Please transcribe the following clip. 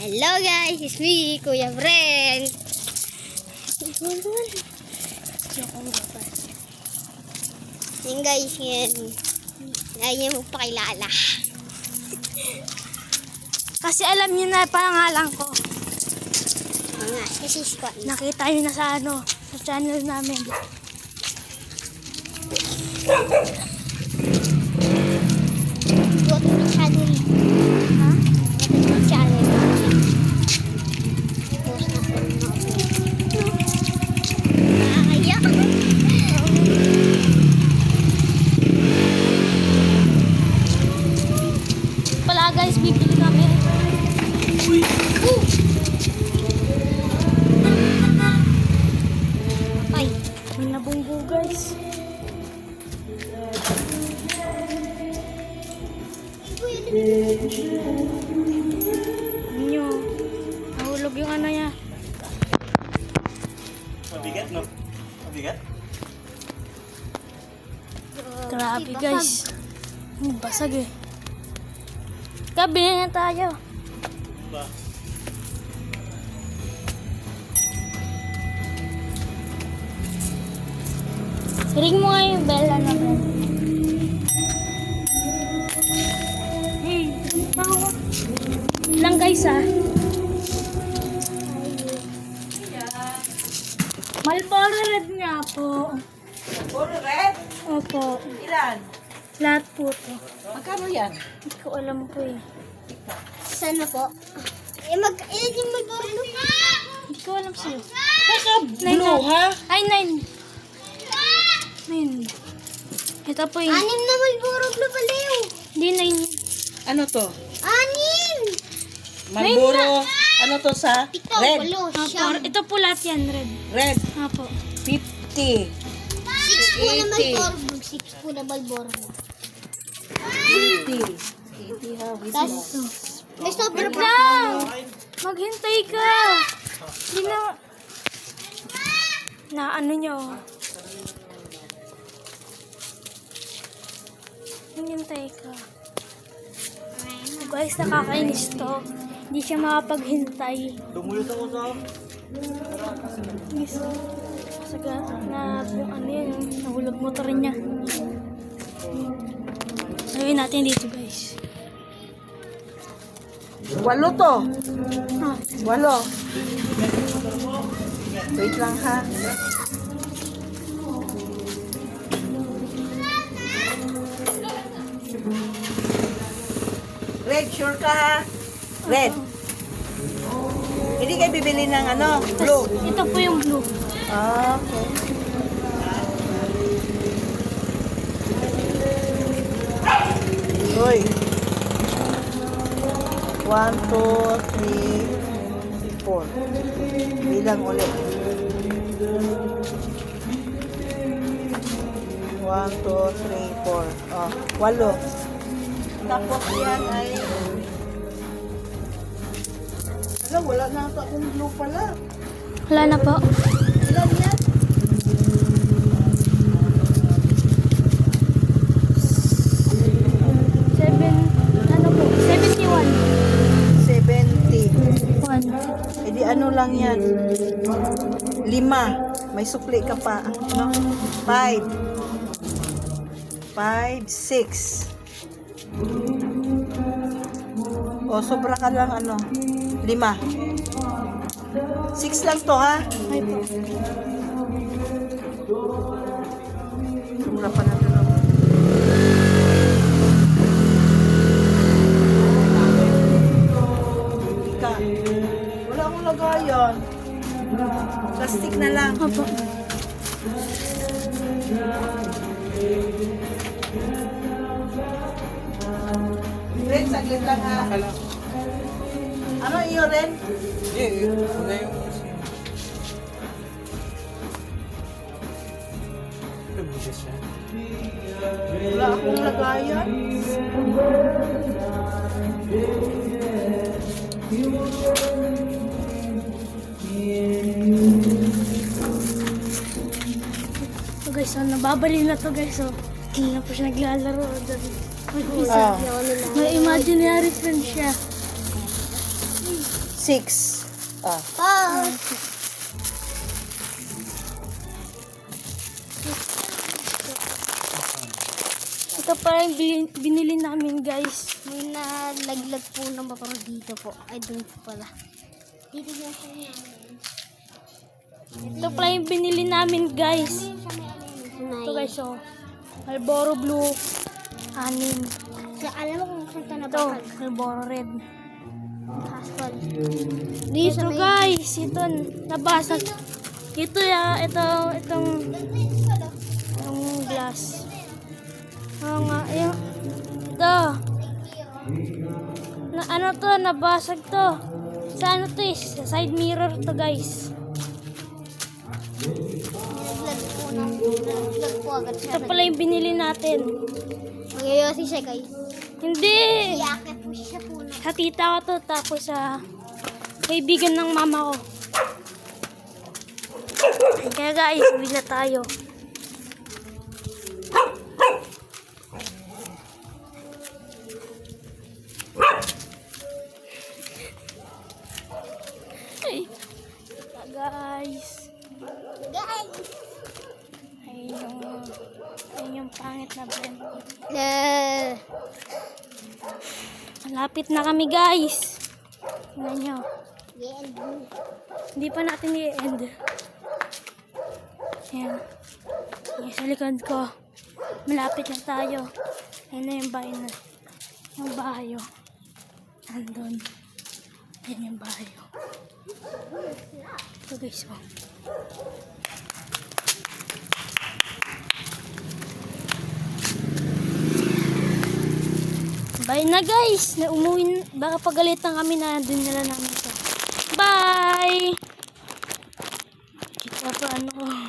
Hello guys, it's me, Kuya Brent. Yan guys, yan. Ayaw niya magpakilala. Kasi alam niyo na pangalan ko. Mga, kasi squat. Nakita niyo na sa sa channel namin. Go to the channel. Ha? Go to the channel. Post na po. Nakakaya. Pala guys, bibili kami. Ay, May nabunggo guys. Nyo. Nahulog yung niya. Mabigat, no? Mabigat? Grabe guys. Basag eh. Gabi na tayo. Ba? Ring mo nga yung bell naman. Hey, bawa. Lang guys ah. Marlboro Red nga po. Puro red? Opo. Ilan? Lahat po to. Magkano yan? Hindi ko alam po eh. sana po. Ilan yung mag-order? Hindi ko alam sa'yo. Baka blue, ha? Ay, 9. 9. Ito po yung... Anim na mag-order na pala yun. Hindi 9. Ano to? Anim! Marlboro. Ano to sa? Ito, Red. walo, Apo, siyam. ito po lahat yan, red. Red. Apo. 50. 6 po na 80. Malboro. 6 po na Malboro. 80. 80 ha? Wait lang. Tapos, may sobra Wait pa. lang! Maghintay ka! Hindi na... Na ano nyo? Maghintay ka. Guys, nakakainis to. Hindi siya makapaghintay. Dumulot ako sa... Yes. Saga na ano yun, nahulog motor niya. Gawin natin dito guys. 8 to. Ah, 8. Wait lang ha. Red, sure ka ha? Red. Hindi kayo bibili ng ano, blue. ito po yung blue. Ah, okay. Hoy. 1, 2, 3, 4. Bilang ulit. 1, 2, 3, 4. Oh, 8. Tapos yan ay... Alam, wala na ata akong blue pala. Wala na po. Ilan yan? Ano po? 71. 70. 1. Eh di ano lang yan? 5. May sukli ka pa. Ano? 5. 5, 6. O, sobra ka lang ano? 5. 6 lang to ha? Ay po. Sobra pa na doon. Ika. Wala akong lagayan. Plastic na lang. Opo. Ren, saglit lang ha. Ano iyo, Ren? Hindi, wala yung... Nagbugas siya. Wala akong lagayan. So guys, so nababali na to guys. So, hindi na po siya naglalaro. Mag-isa. Ah. May imaginary friend siya. 6. Ah. Ah. Ito pala yung binili namin guys. May nalaglag po ng paparo dito po. Ay, doon po pala. Dito yung sa namin. Ito pala yung binili namin guys. Ito guys oh. Marlboro Blue. 6. Alam mo kung saan ito Ito, nabakal? Marlboro Red. Haspal. Ito guys, ito nabasag. Itong glass. Oo nga, ito. Ano to, nabasag to. Sa ano to sa side mirror to guys. Nalaglag po agad siya. Ito pala yung binili natin. Magyoyosi siya guys. Hindi! Iakit po siya po na. Sa tita ko to, tapos sa kaibigan ng mama ko. Kaya guys, uwi na tayo. Ay, guys. Guys! Ayun yung pangit na brand. Malapit na kami guys. Tingnan nyo. Hindi pa natin i-end. Ayan. Ayan sa likod ko. Malapit na tayo. Ayan na yung bahay na. Yung bahay oh. Andun. Ayan yung bahay oh. Ito guys oh. Bye na guys. Na umuwi. Baka pagalitan kami na din nila namin ito. Bye! Kita pa ano.